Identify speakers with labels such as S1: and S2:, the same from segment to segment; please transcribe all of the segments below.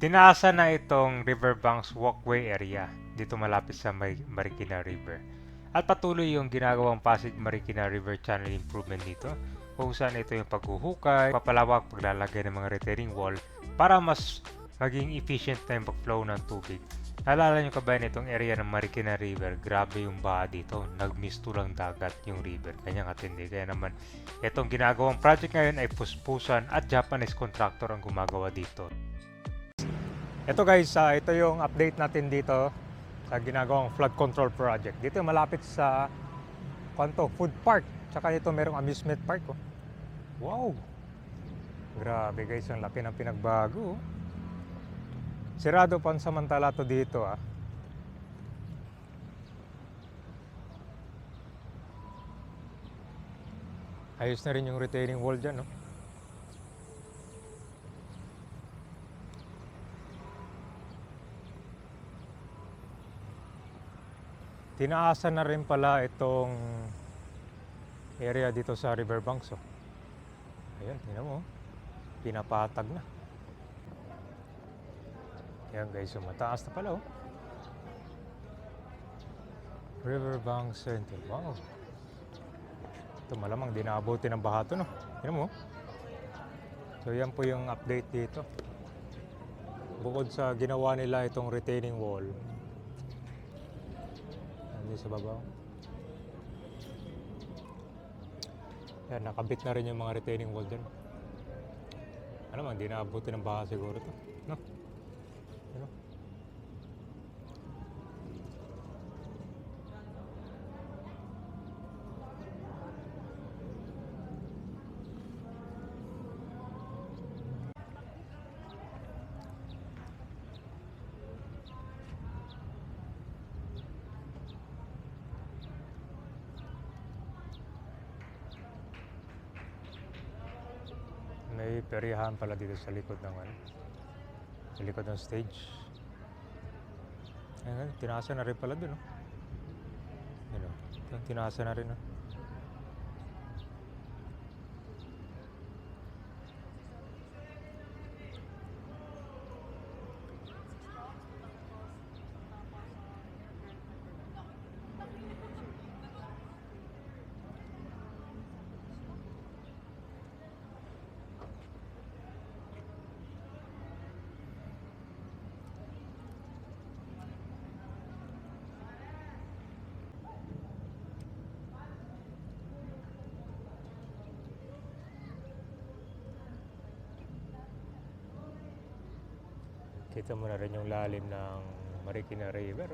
S1: Tinaasa na itong Riverbanks Walkway area dito malapit sa Marikina River. At patuloy yung ginagawang Pasig Marikina River Channel Improvement dito kung saan ito yung paghuhukay, papalawak, paglalagay ng mga retaining wall para mas maging efficient na yung pag-flow ng tubig. Naalala nyo ka ba nitong area ng Marikina River? Grabe yung baha dito. Nagmisto lang dagat yung river. Kanyang katindi. Kaya naman, itong ginagawang project ngayon ay puspusan at Japanese contractor ang gumagawa dito. Ito guys, ito yung update natin dito sa ginagawang flood control project. Dito malapit sa food park. Tsaka dito merong amusement park. Oh. Wow! Grabe guys, ang laki ng pinagbago. Sirado pansamantala to dito ah. Ayos na rin yung retaining wall dyan, no? Tinaasa na rin pala itong area dito sa Riverbanks. Oh. Ayan, tingnan mo. Pinapatag na. Ayan guys, so mataas na pala. Oh. Riverbanks Center. Wow. Ito malamang dinaabuti ng baha to, no? Tingnan mo. So yan po yung update dito. Bukod sa ginawa nila itong retaining wall, nandun sa baba. Yan, nakabit na rin yung mga retaining wall dyan. Ano man, di naabuti ng baha siguro to. No? Ano? May perihan pala dito sa likod ng sa likod ng stage. Ayan, tinasa na rin pala dun, no? Ayan, tinasa na rin, no? Kita mo na rin yung lalim ng Marikina River.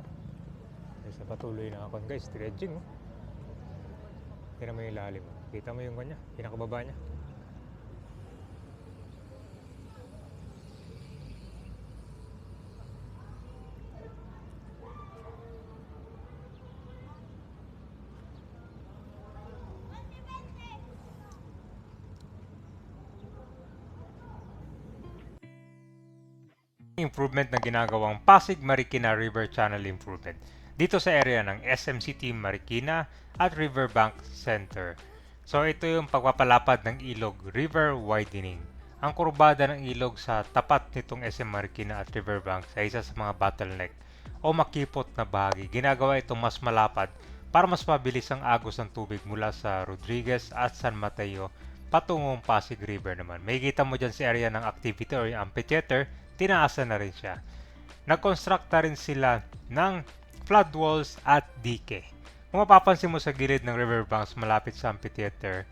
S1: Sa patuloy na akon guys, dredging. Oh. Kita mo yung lalim. Kita mo yung kanya, pinakababa niya. Improvement na ginagawang Pasig Marikina River Channel Improvement dito sa area ng SM City Marikina at Riverbank Center. So ito yung pagpapalapad ng ilog, river widening. Ang kurbada ng ilog sa tapat nitong SM Marikina at Riverbank sa isa sa mga bottleneck o makipot na bahagi. Ginagawa ito mas malapad para mas mabilis ang agos ng tubig mula sa Rodriguez at San Mateo patungong Pasig River naman. May kita mo dyan sa area ng activity or yung amphitheater, tinaasa na rin siya. Nag-construct na rin sila ng flood walls at dike. Kung mapapansin mo sa gilid ng riverbanks malapit sa amphitheater,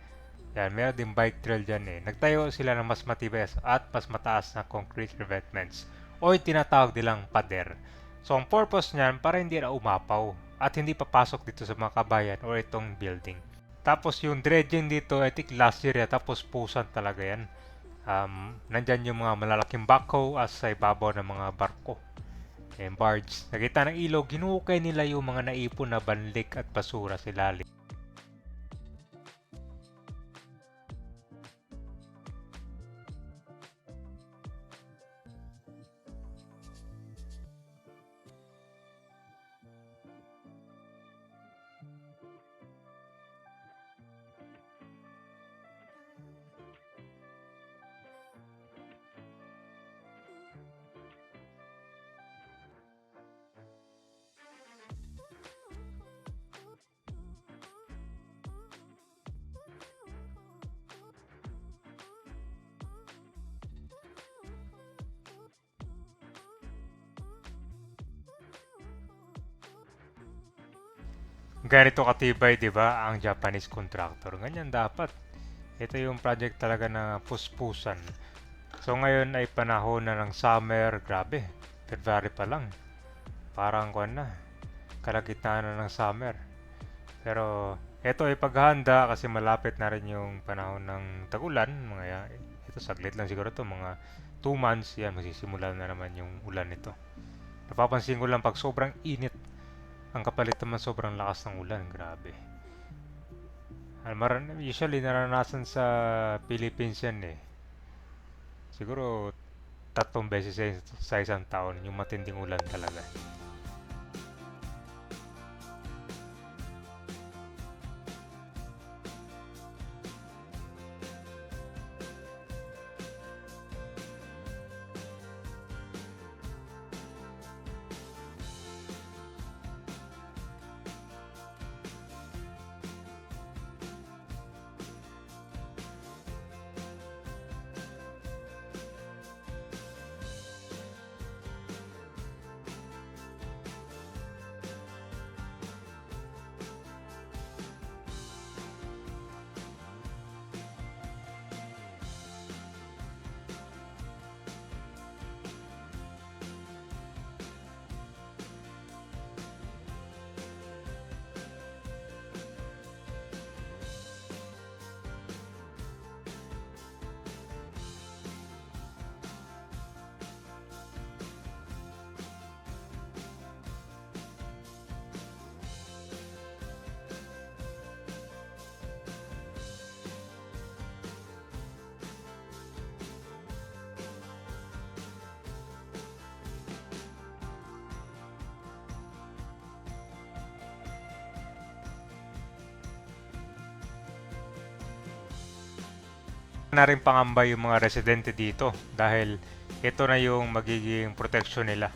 S1: yan, meron din bike trail dyan eh. Nagtayo sila ng mas matibay at mas mataas na concrete revetments o yung tinatawag nilang pader. So ang purpose niyan para hindi na umapaw at hindi papasok dito sa mga kabayan o itong building. Tapos yung dredging dito, I think last year tapos pusan talaga yan. Nandyan yung mga malalaking backhoe sa ibabaw ng mga barko and barge. Nakita ng ilog, hinukay nila yung mga naipon na banlik at basura sa ilalim. Ganito katibay, 'di ba, ang Japanese contractor. Ganyan dapat. Ito yung project talaga na puspusan. So ngayon ay panahon na ng summer, grabe. February pa lang. Parang kuwan na. Kalagitnaan na ng summer. Pero ito ay paghahanda kasi malapit na rin yung panahon ng tag-ulan. Ito saglit lang siguro to, mga 2 months yan magsisimula na naman yung ulan nito. Napapansin ko lang pag sobrang init, ang kapalit naman sobrang lakas ng ulan, grabe. Usually naranasan sa Philippines yan eh. Siguro 3 beses sa isang taon yung matinding ulan talaga. Na rin pangamba yung mga residente dito dahil ito na yung magiging protection nila